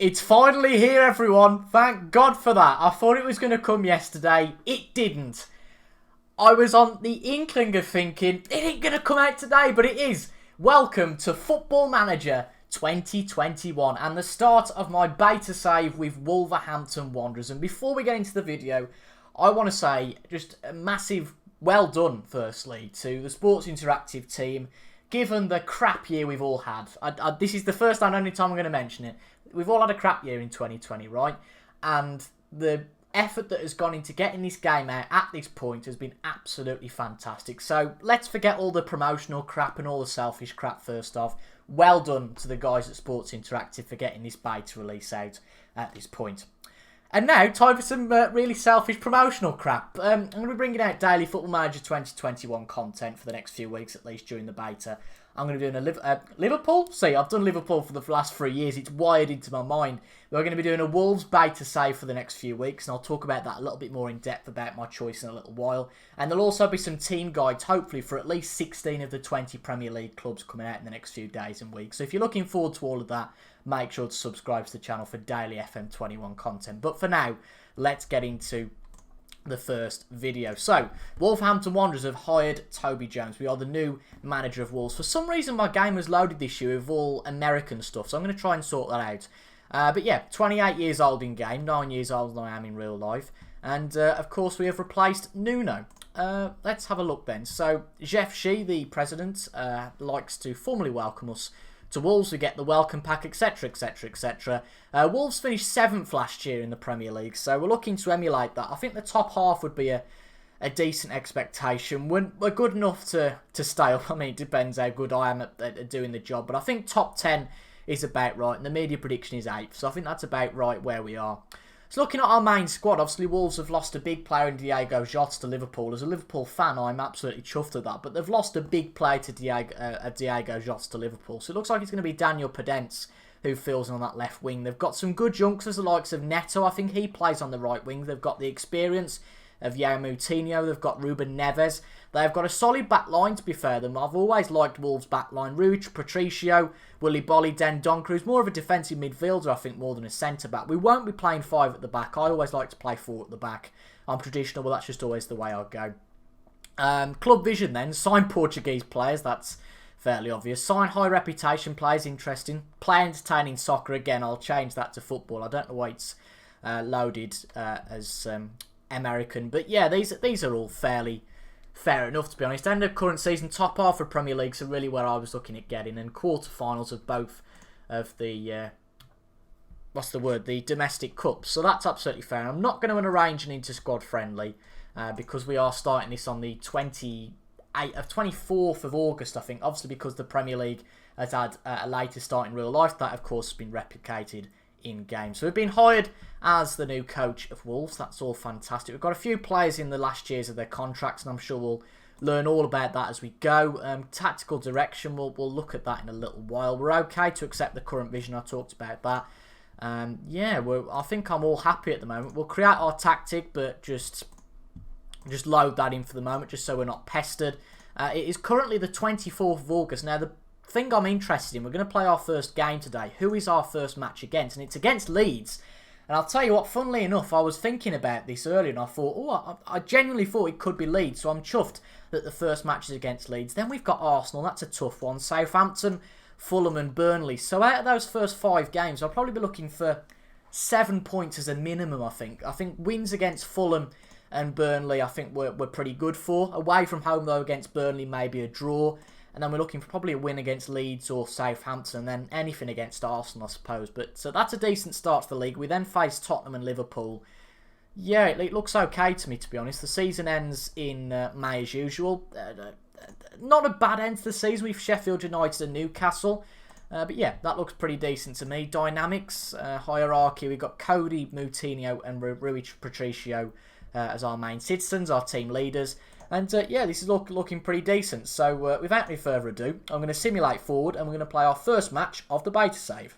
It's finally here, everyone. Thank God for that. I thought it was going to come yesterday. It didn't. I was on the inkling of thinking, it ain't going to come out today, but it is. Welcome to Football Manager 2021 and the start of my beta save with Wolverhampton Wanderers. And before we get into the video, I want to say just a massive well done, firstly, to the Sports Interactive team, given the crap year we've all had. This is the first and only time I'm going to mention it. We've all had a crap year in 2020, right? And the effort that has gone into getting this game out at this point has been absolutely fantastic. So let's forget all the promotional crap and all the selfish crap first off. Well done to the guys at Sports Interactive for getting this beta release out at this point. And now, time for some really selfish promotional crap. I'm going to be bringing out daily Football Manager 2021 content for the next few weeks, at least during the beta. I'm going to be doing a Liverpool. See, I've done Liverpool for the last 3 years. It's wired into my mind. We're going to be doing a Wolves beta save for the next few weeks, and I'll talk about that a little bit more in depth about my choice in a little while. And there'll also be some team guides, hopefully, for at least 16 of the 20 Premier League clubs coming out in the next few days and weeks. So if you're looking forward to all of that, make sure to subscribe to the channel for daily FM21 content. But for now, let's get into the first video. So, Wolverhampton Wanderers have hired Toby Jones. We are the new manager of Wolves. For some reason, my game was loaded this year with all American stuff, so I'm going to try and sort that out. But yeah, 28 years old in game, 9 years older than I am in real life. And, of course, we have replaced Nuno. Let's have a look then. So, Jeff Shee, the president, likes to formally welcome us to Wolves. We get the welcome pack, etc, etc, etc. Wolves finished 7th last year in the Premier League, so we're looking to emulate that. I think the top half would be a decent expectation. We're good enough to stay up. I mean, it depends how good I am at doing the job, but I think top 10 is about right, and the media prediction is 8th, so I think that's about right where we are. So looking at our main squad, obviously Wolves have lost a big player in Diego Jota to Liverpool. As a Liverpool fan, I'm absolutely chuffed at that. But they've lost a big player to Diego Jota to Liverpool. So it looks like it's going to be Daniel Podence who fills in on that left wing. They've got some good youngsters, the likes of Neto. I think he plays on the right wing. They've got the experience of João Moutinho. They've got Ruben Neves. They've got a solid back line, to be fair to them. I've always liked Wolves' back line. Ruch, Patricio, Willy Bolly, Dendoncker, who's more of a defensive midfielder, I think, more than a centre-back. We won't be playing 5 at the back. I always like to play 4 at the back. I'm traditional, but that's just always the way I go. Club vision, then. Sign Portuguese players. That's fairly obvious. Sign high reputation players. Interesting. Play entertaining soccer. Again, I'll change that to football. I don't know why it's loaded as American. But yeah, these are all fairly fair enough, to be honest. End of current season, top half of Premier League, so really where I was looking at getting, and quarterfinals of both of the the domestic cups. So that's absolutely fair. I'm not going to arrange an inter-squad friendly because we are starting this on the 24th of August, I think. Obviously, because the Premier League has had a later start in real life, that of course has been replicated in game. So we've been hired as the new coach of Wolves. That's all fantastic. We've got a few players in the last years of their contracts, and I'm sure we'll learn all about that as we go. Tactical direction, we'll look at that in a little while. We're okay to accept the current vision. I talked about that. Yeah, I think I'm all happy at the moment. We'll create our tactic, but just load that in for the moment, just so we're not pestered. It is currently the 24th of August. Now, the thing I'm interested in, we're going to play our first game today. Who is our first match against? And it's against Leeds. And I'll tell you what, funnily enough, I was thinking about this earlier and I thought, I genuinely thought it could be Leeds. So I'm chuffed that the first match is against Leeds. Then we've got Arsenal. That's a tough one. Southampton, Fulham and Burnley. So out of those first 5 games, I'll probably be looking for 7 points as a minimum, I think. I think wins against Fulham and Burnley, I think we're pretty good for. Away from home, though, against Burnley, maybe a draw. And then we're looking for probably a win against Leeds or Southampton, and then anything against Arsenal, I suppose. But so that's a decent start to the league. We then face Tottenham and Liverpool. Yeah, it looks okay to me, to be honest. The season ends in May as usual. Not a bad end to the season with Sheffield United and Newcastle. But yeah, that looks pretty decent to me. Dynamics, hierarchy. We've got Cody, Moutinho and Rui Patricio as our main citizens, our team leaders. And yeah, this is looking pretty decent. So without any further ado, I'm going to simulate forward and we're going to play our first match of the beta save.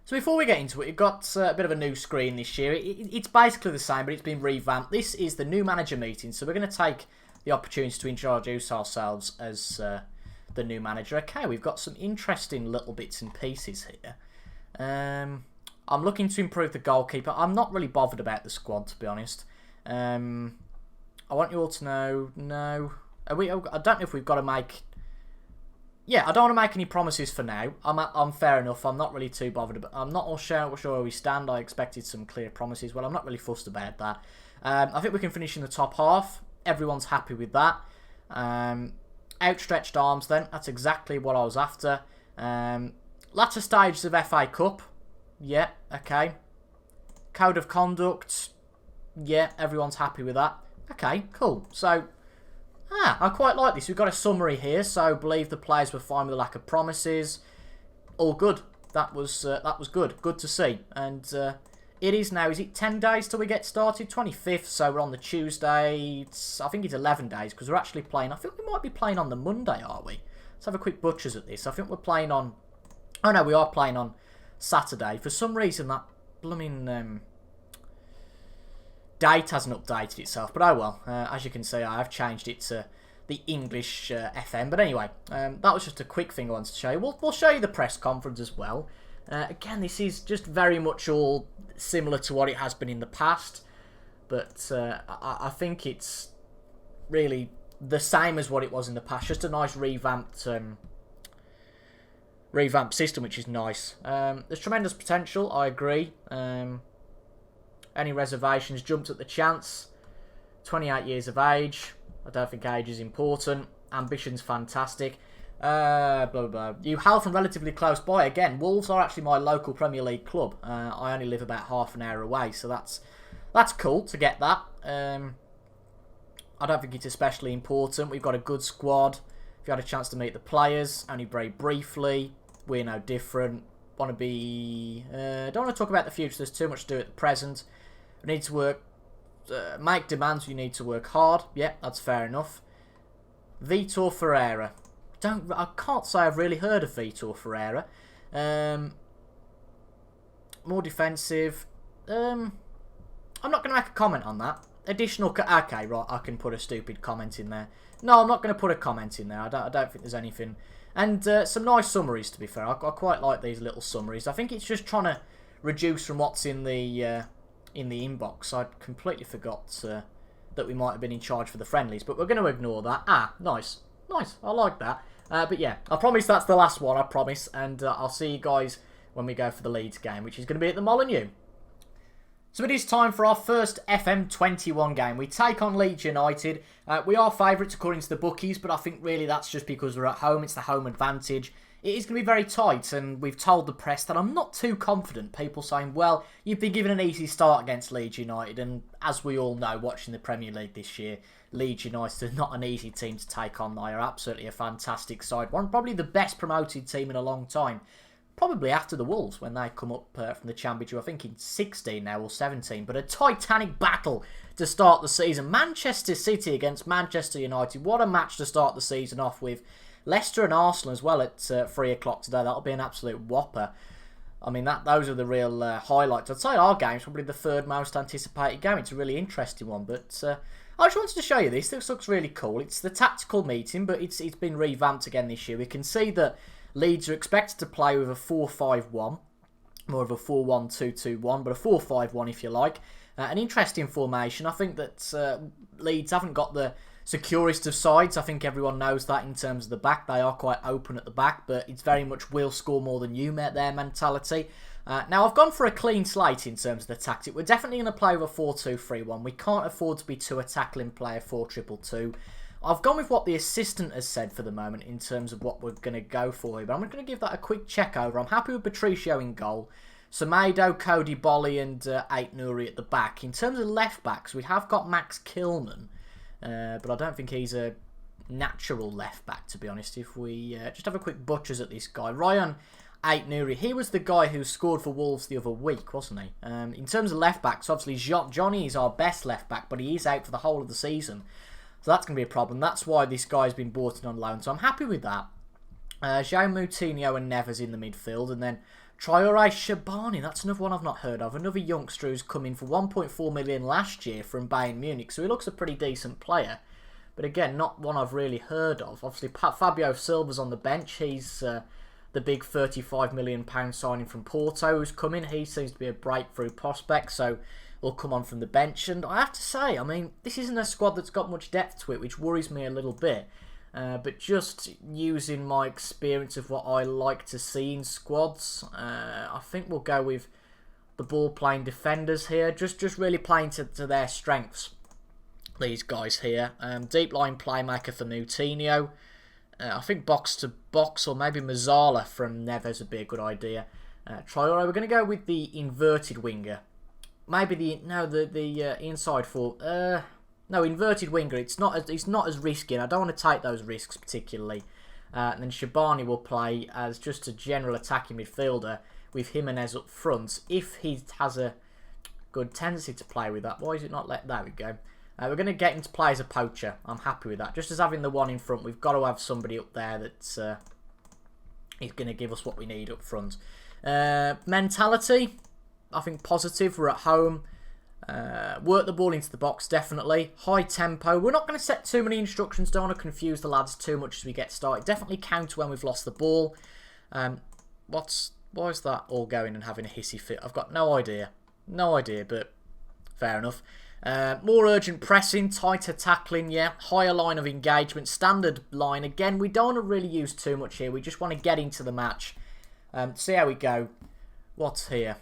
So before we get into it, we've got a bit of a new screen this year. It's basically the same, but it's been revamped. This is the new manager meeting, so we're going to take the opportunity to introduce ourselves as the new manager. Okay, we've got some interesting little bits and pieces here. I'm looking to improve the goalkeeper. I'm not really bothered about the squad, to be honest. I want you all to know, no. I don't know if we've got to make... Yeah, I don't want to make any promises for now. I'm fair enough. I'm not really too bothered. But I'm not all sure where we stand. I expected some clear promises. Well, I'm not really fussed about that. I think we can finish in the top half. Everyone's happy with that. Outstretched arms then. That's exactly what I was after. Latter stages of FA Cup. Yeah, okay. Code of conduct. Yeah, everyone's happy with that. Okay, cool. So, I quite like this. We've got a summary here. So, believe the players were fine with the lack of promises. All good. That was good. Good to see. And it is now. Is it 10 days till we get started? 25th. So we're on the Tuesday. I think it's 11 days because we're actually playing. I think we might be playing on the Monday, are we? Let's have a quick butchers at this. I think we're playing on. Oh no, we are playing on Saturday. For some reason that blooming date hasn't updated itself. But oh well. As you can see, I have changed it to the English FM. But anyway, that was just a quick thing I wanted to show you. We'll show you the press conference as well. Again, this is just very much all similar to what it has been in the past. But I think it's really the same as what it was in the past. Just a nice revamped system, which is nice. There's tremendous potential, I agree. Any reservations? Jumped at the chance. 28 years of age. I don't think age is important. Ambition's fantastic. Blah, blah, blah. You hail from relatively close by. Again, Wolves are actually my local Premier League club. I only live about half an hour away, so that's cool to get that. I don't think it's especially important. We've got a good squad. If you had a chance to meet the players, only very briefly, we're no different. Don't want to talk about the future. There's too much to do at the present. We need to work, make demands. You need to work hard. Yeah, that's fair enough. Vitor Ferreira. I can't say I've really heard of Vitor Ferreira. More defensive. I'm not going to make a comment on that. Additional... Okay, right, I can put a stupid comment in there. No, I'm not going to put a comment in there. I don't think there's anything. And some nice summaries, to be fair. I quite like these little summaries. I think it's just trying to reduce from what's in the inbox. I completely forgot that we might have been in charge for the friendlies, but we're going to ignore that. Ah, nice. Nice, I like that. But yeah, I promise that's the last one, I promise. And I'll see you guys when we go for the Leeds game, which is going to be at the Molineux. So it is time for our first FM21 game. We take on Leeds United. We are favourites according to the bookies, but I think really that's just because we're at home. It's the home advantage. It is going to be very tight, and we've told the press that I'm not too confident. People saying, well, you've been given an easy start against Leeds United, and as we all know, watching the Premier League this year, Leeds United are not an easy team to take on. They are absolutely a fantastic side. Probably the best promoted team in a long time. Probably after the Wolves when they come up from the Championship. I think in 16 now or 17. But a titanic battle to start the season. Manchester City against Manchester United. What a match to start the season off with. Leicester and Arsenal as well at 3 o'clock today. That'll be an absolute whopper. I mean, those are the real highlights. I'd say our game's probably the third most anticipated game. It's a really interesting one. But I just wanted to show you this. This looks really cool. It's the tactical meeting, but it's been revamped again this year. We can see that Leeds are expected to play with a 4-5-1. More of a 4-1-2-2-1, but a 4-5-1 if you like. An interesting formation. I think that Leeds haven't got the securest of sides. I think everyone knows that in terms of the back. They are quite open at the back, but it's very much we'll score more than you, their mentality. Now, I've gone for a clean slate in terms of the tactic. We're definitely going to play with a 4-2-3-1. We can't afford to be too a tackling player 4-2-2-2. I've gone with what the assistant has said for the moment in terms of what we're going to go for here, but I'm going to give that a quick check over. I'm happy with Patricio in goal. Semedo, Cody Bolly and Ait Nouri at the back. In terms of left backs, we have got Max Kilman, but I don't think he's a natural left back, to be honest. If we just have a quick butchers at this guy. Ryan Ait Nouri, he was the guy who scored for Wolves the other week, wasn't he? In terms of left backs, obviously Johnny is our best left back, but he is out for the whole of the season. So that's going to be a problem. That's why this guy's been brought in on loan. So I'm happy with that. João Moutinho and Neves in the midfield. And then Traoré Shabani. That's another one I've not heard of. Another youngster who's come in for 1.4 million last year from Bayern Munich. So he looks a pretty decent player. But again, not one I've really heard of. Obviously, Fabio Silva's on the bench. He's the big £35 million signing from Porto who's coming. He seems to be a breakthrough prospect, so will come on from the bench. And I have to say, I mean, this isn't a squad that's got much depth to it, which worries me a little bit. But just using my experience of what I like to see in squads, I think we'll go with the ball-playing defenders here. Just really playing to their strengths, these guys here. Deep line playmaker for Moutinho. I think box to box, or maybe Mazzala from Neves would be a good idea. Traore, we're going to go with the inverted winger. Maybe the inside four. No, inverted winger. It's not as risky, and I don't want to take those risks particularly. And then Shabani will play as just a general attacking midfielder with Jimenez up front. If he has a good tendency to play with that, why is it not let? There we go. We're going to get him to play as a poacher. I'm happy with that. Just as having the one in front, we've got to have somebody up there that's is going to give us what we need up front. Mentality, I think positive. We're at home. Work the ball into the box, definitely. High tempo. We're not going to set too many instructions. Don't want to confuse the lads too much as we get started. Definitely counter when we've lost the ball. Why is that all going and having a hissy fit? I've got no idea. No idea, but fair enough. More urgent pressing, tighter tackling, yeah. Higher line of engagement, standard line. Again, we don't want to really use too much here. We just want to get into the match. See how we go. What's here?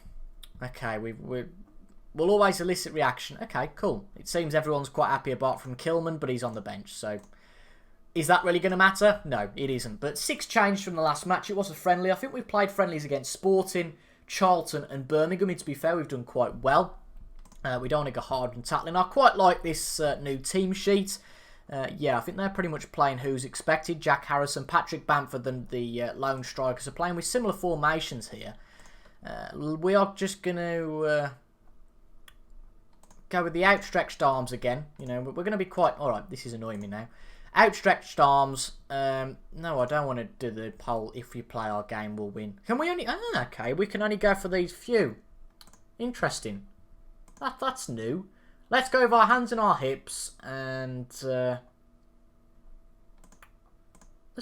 Okay, we'll always elicit reaction. Okay, cool. It seems everyone's quite happy apart from Kilman, but he's on the bench, so is that really going to matter? No, it isn't. But 6 changes from the last match. It was a friendly. I think we've played friendlies against Sporting, Charlton and Birmingham. And to be fair, we've done quite well. We don't want to go hard and tackling. I quite like this new team sheet. Yeah, I think they're pretty much playing who's expected. Jack Harrison, Patrick Bamford and the lone strikers are playing with similar formations here. We are just going to go with the outstretched arms again. You know, we're going to be quite... Alright, this is annoying me now. Outstretched arms. No, I don't want to do the poll. If you play our game, we'll win. Can we only... okay, we can only go for these few. Interesting. That's new. Let's go with our hands and our hips. And... there's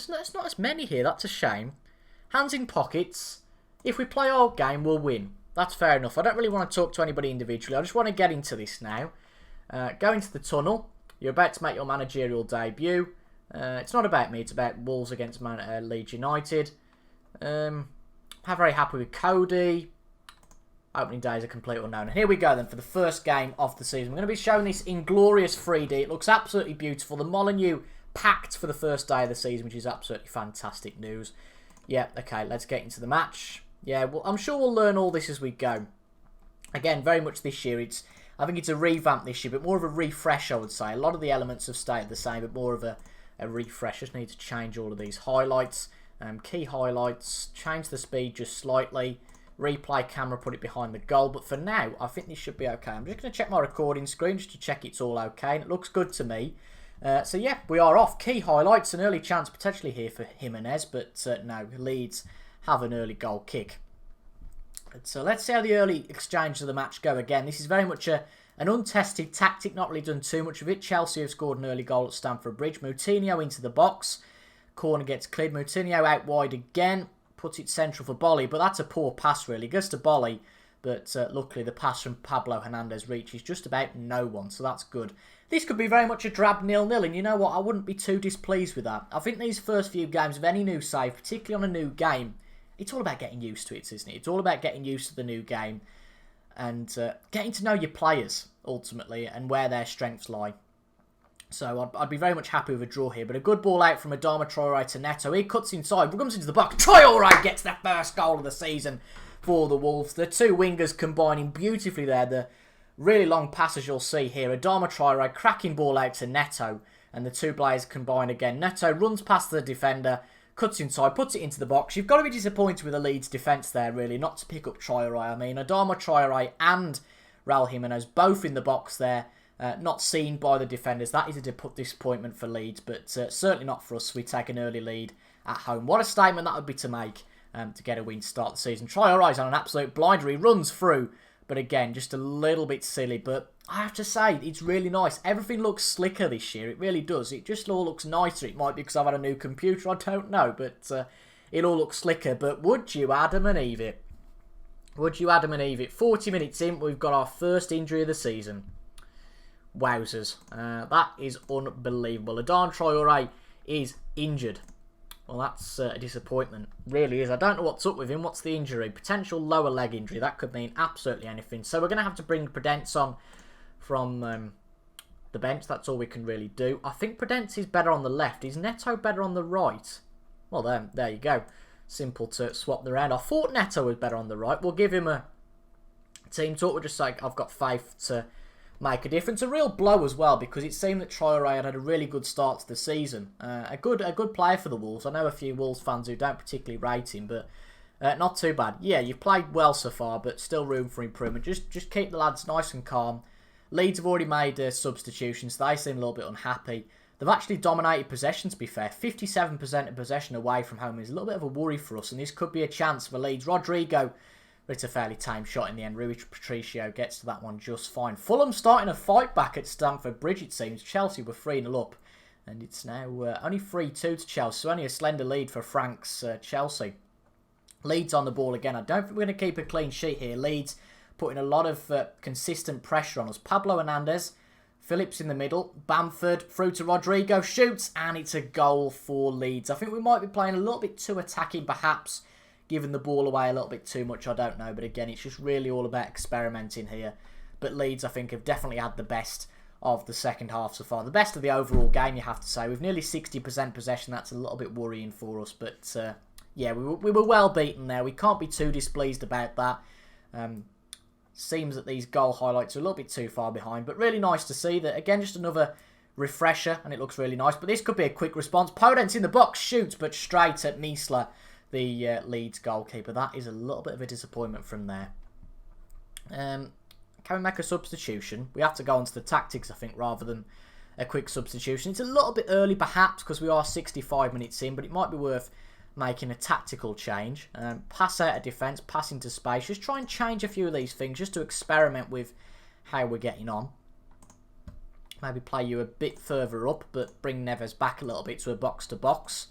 not as many here. That's a shame. Hands in pockets. If we play our game, we'll win. That's fair enough. I don't really want to talk to anybody individually. I just want to get into this now. Go into the tunnel. You're about to make your managerial debut. It's not about me. It's about Wolves against Leeds United. I'm very happy with Cody. Opening day is a complete unknown. And here we go then for the first game of the season. We're going to be showing this in glorious 3D. It looks absolutely beautiful. The Molineux packed for the first day of the season, which is absolutely fantastic news. Yeah, okay, let's get into the match. Yeah, well, I'm sure we'll learn all this as we go. Again, very much this year. I think it's a revamp this year, but more of a refresh, I would say. A lot of the elements have stayed the same, but more of a refresh. Just need to change all of these highlights. Key highlights. Change the speed just slightly. Replay camera, put it behind the goal. But for now, I think this should be okay. I'm just going to check my recording screen just to check it's all okay. And it looks good to me. So yeah, we are off. Key highlights. An early chance potentially here for Jimenez. But no, Leeds have an early goal kick. So let's see how the early exchanges of the match go again. This is very much an untested tactic, not really done too much of it. Chelsea have scored an early goal at Stamford Bridge. Moutinho into the box. Corner gets cleared. Moutinho out wide again. Puts it central for Bolly, but that's a poor pass really. Goes to Bolly, but luckily the pass from Pablo Hernandez reaches just about no one, so that's good. This could be very much a drab 0-0, and you know what? I wouldn't be too displeased with that. I think these first few games of any new save, particularly on a new game, it's all about getting used to it, isn't it? It's all about getting used to the new game and getting to know your players, ultimately, and where their strengths lie. So I'd be very much happy with a draw here. But a good ball out from Adama Traore to Neto. He cuts inside, comes into the box. Traore gets the first goal of the season for the Wolves. The two wingers combining beautifully there. The really long passes you'll see here. Adama Traore cracking ball out to Neto. And the two players combine again. Neto runs past the defender. Cuts inside, puts it into the box. You've got to be disappointed with the Leeds defence there, really, not to pick up Traore. I mean, Adama Traore and Raul Jimenez both in the box there, not seen by the defenders. That is a disappointment for Leeds, but certainly not for us. We take an early lead at home. What a statement that would be to make to get a win to start the season. Traore's on an absolute blinder. He runs through, but again, just a little bit silly. But I have to say, it's really nice. Everything looks slicker this year. It really does. It just all looks nicer. It might be because I've had a new computer. I don't know. But it'll all look slicker. But would you Adam and Eve it? Would you Adam and Eve it? 40 minutes in, we've got our first injury of the season. Wowzers. That is unbelievable. Adán Traoré is injured. Well, that's a disappointment. Really is. I don't know what's up with him. What's the injury? Potential lower leg injury. That could mean absolutely anything. So we're going to have to bring Prudence on from the bench. That's all we can really do. I think Prudence is better on the left. Is Neto better on the right? Well, there you go. Simple to swap them around. I thought Neto was better on the right. We'll give him a team talk. We'll just say I've got faith to make a difference. A real blow as well, because it seemed that Traoré had a really good start to the season. A good player for the Wolves. I know a few Wolves fans who don't particularly rate him, but not too bad. Yeah, you've played well so far, but still room for improvement. Just keep the lads nice and calm. Leeds have already made substitutions. They seem a little bit unhappy. They've actually dominated possession, to be fair. 57% of possession away from home is a little bit of a worry for us, and this could be a chance for Leeds. Rodrigo, but it's a fairly tame shot in the end. Rui Patricio gets to that one just fine. Fulham starting a fight back at Stamford Bridge, it seems. Chelsea were 3-0 up, and it's now only 3-2 to Chelsea, so only a slender lead for Frank's Chelsea. Leeds on the ball again. I don't think we're going to keep a clean sheet here. Leeds putting a lot of consistent pressure on us. Pablo Hernandez, Phillips in the middle, Bamford through to Rodrigo, shoots, and it's a goal for Leeds. I think we might be playing a little bit too attacking, perhaps, giving the ball away a little bit too much, I don't know. But again, it's just really all about experimenting here. But Leeds, I think, have definitely had the best of the second half so far. The best of the overall game, you have to say. With nearly 60% possession, that's a little bit worrying for us. But yeah, we were well beaten there. We can't be too displeased about that. Seems that these goal highlights are a little bit too far behind, but really nice to see that. Again, just another refresher, and it looks really nice. But this could be a quick response. Podence in the box, shoots, but straight at Miesler, the Leeds goalkeeper. That is a little bit of a disappointment from there. Can we make a substitution? We have to go on to the tactics, I think, rather than a quick substitution. It's a little bit early, perhaps, because we are 65 minutes in, but it might be worth making a tactical change. Pass out of defence, pass into space. Just try and change a few of these things just to experiment with how we're getting on. Maybe play you a bit further up, but bring Neves back a little bit to a box-to-box.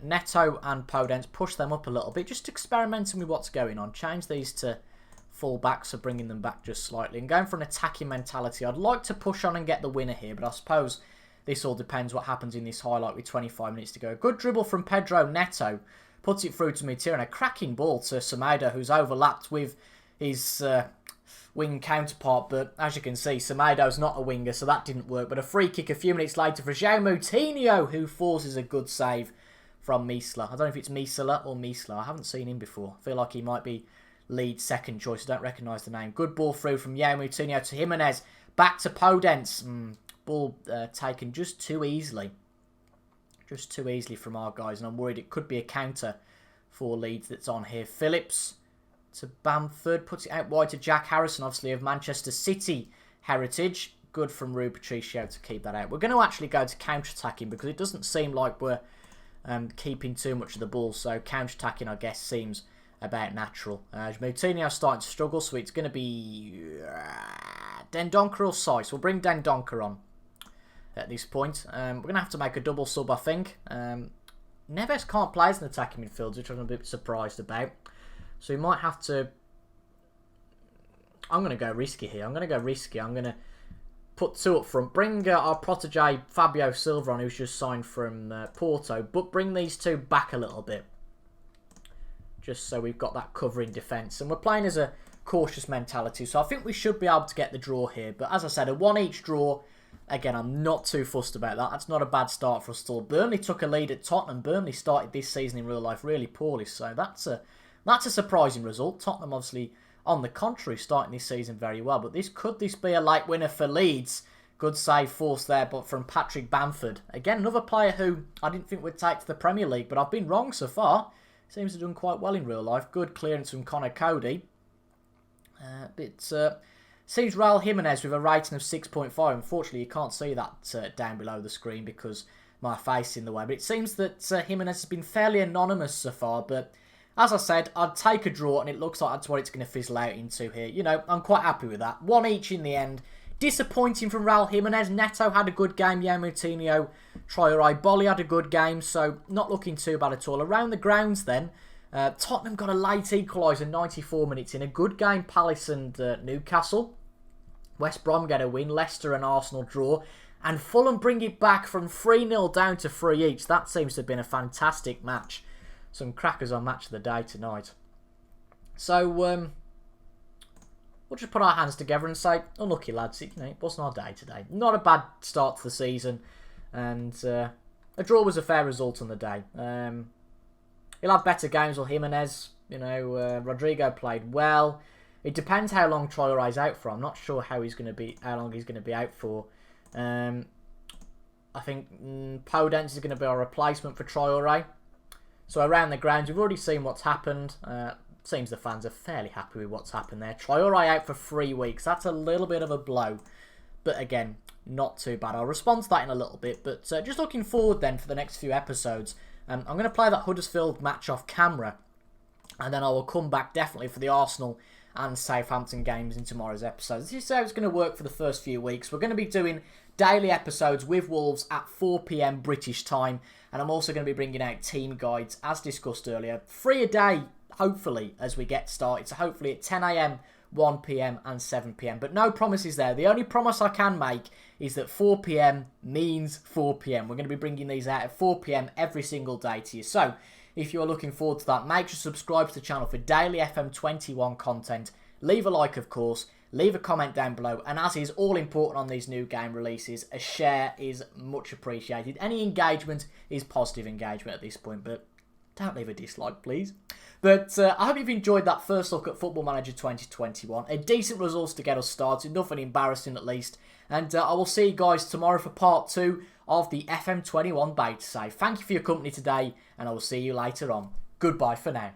Neto and Podence, push them up a little bit. Just experimenting with what's going on. Change these to full-backs, so bringing them back just slightly. And going for an attacking mentality. I'd like to push on and get the winner here, but I suppose this all depends what happens in this highlight with 25 minutes to go. Good dribble from Pedro Neto. Puts it through to Mutir, and a cracking ball to Semedo, who's overlapped with his wing counterpart. But as you can see, Semedo's not a winger, so that didn't work. But a free kick a few minutes later for João Moutinho, who forces a good save from Miesler. I don't know if it's Miesler or Miesler. I haven't seen him before. I feel like he might be Leeds' second choice. I don't recognise the name. Good ball through from João Moutinho to Jimenez. Back to Podence. Ball taken just too easily. Just too easily from our guys. And I'm worried it could be a counter for Leeds that's on here. Phillips to Bamford. Puts it out wide to Jack Harrison, obviously of Manchester City heritage. Good from Rui Patricio to keep that out. We're going to actually go to counter-attacking because it doesn't seem like we're keeping too much of the ball. So counter-attacking, I guess, seems about natural. Moutinho's starting to struggle, so it's going to be Dendoncker or Saiss. We'll bring Dendoncker on at this point. We're going to have to make a double sub, I think. Neves can't play as an attacking midfielder, which I'm a bit surprised about. So we might have to... I'm going to go risky here. I'm going to put two up front. Bring our protege Fabio Silva on, who's just signed from Porto. But bring these two back a little bit. Just so we've got that cover in defence. And we're playing as a cautious mentality. So I think we should be able to get the draw here. But as I said, a 1-1 draw. Again, I'm not too fussed about that. That's not a bad start for us still. Burnley took a lead at Tottenham. Burnley started this season in real life really poorly. So that's a surprising result. Tottenham obviously, on the contrary, starting this season very well. But could this be a late winner for Leeds? Good save forced there, but from Patrick Bamford. Again, another player who I didn't think would take to the Premier League, but I've been wrong so far. Seems to have done quite well in real life. Good clearance from Connor Cody. Sees Raul Jimenez with a rating of 6.5. Unfortunately, you can't see that down below the screen because my face is in the way. But it seems that Jimenez has been fairly anonymous so far. But as I said, I'd take a draw, and it looks like that's what it's going to fizzle out into here. You know, I'm quite happy with that. 1 each in the end. Disappointing from Raul Jimenez. Neto had a good game. Yan Moutinho, Traoré, Bolly had a good game. So not looking too bad at all. Around the grounds then, Tottenham got a late equaliser 94 minutes in. A good game, Palace and Newcastle. West Brom get a win. Leicester and Arsenal draw. And Fulham bring it back from 3-0 down to 3 each. That seems to have been a fantastic match. Some crackers on Match of the Day tonight. So, we'll just put our hands together and say, unlucky lads, it wasn't our day today. Not a bad start to the season. And a draw was a fair result on the day. He'll have better games with Jimenez. Rodrigo played well. It depends how long Traoré's out for. I'm not sure how long he's going to be out for. I think Podence is going to be our replacement for Traoré. So around the grounds, we've already seen what's happened. Seems the fans are fairly happy with what's happened there. Traoré out for 3 weeks. That's a little bit of a blow. But again, not too bad. I'll respond to that in a little bit. But just looking forward then for the next few episodes. I'm going to play that Huddersfield match off camera. And then I will come back definitely for the Arsenal and Southampton games in tomorrow's episodes. This is how it's going to work for the first few weeks. We're going to be doing daily episodes with Wolves at 4 PM British time. And I'm also going to be bringing out team guides, as discussed earlier. 3 a day, hopefully, as we get started. So hopefully at 10 AM, 1 PM and 7 PM. But no promises there. The only promise I can make is that 4 PM means 4 PM. We're going to be bringing these out at 4 PM every single day to you. So if you're looking forward to that, make sure to subscribe to the channel for daily FM21 content. Leave a like, of course. Leave a comment down below. And as is all important on these new game releases, a share is much appreciated. Any engagement is positive engagement at this point, but don't leave a dislike, please. But I hope you've enjoyed that first look at Football Manager 2021. A decent result to get us started. Nothing embarrassing, at least. And I will see you guys tomorrow for part 2 of the FM21 beta save. Thank you for your company today, and I will see you later on. Goodbye for now.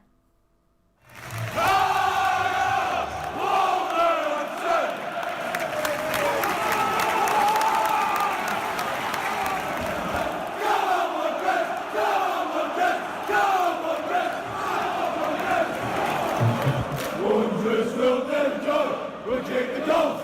Wolves will take the goal.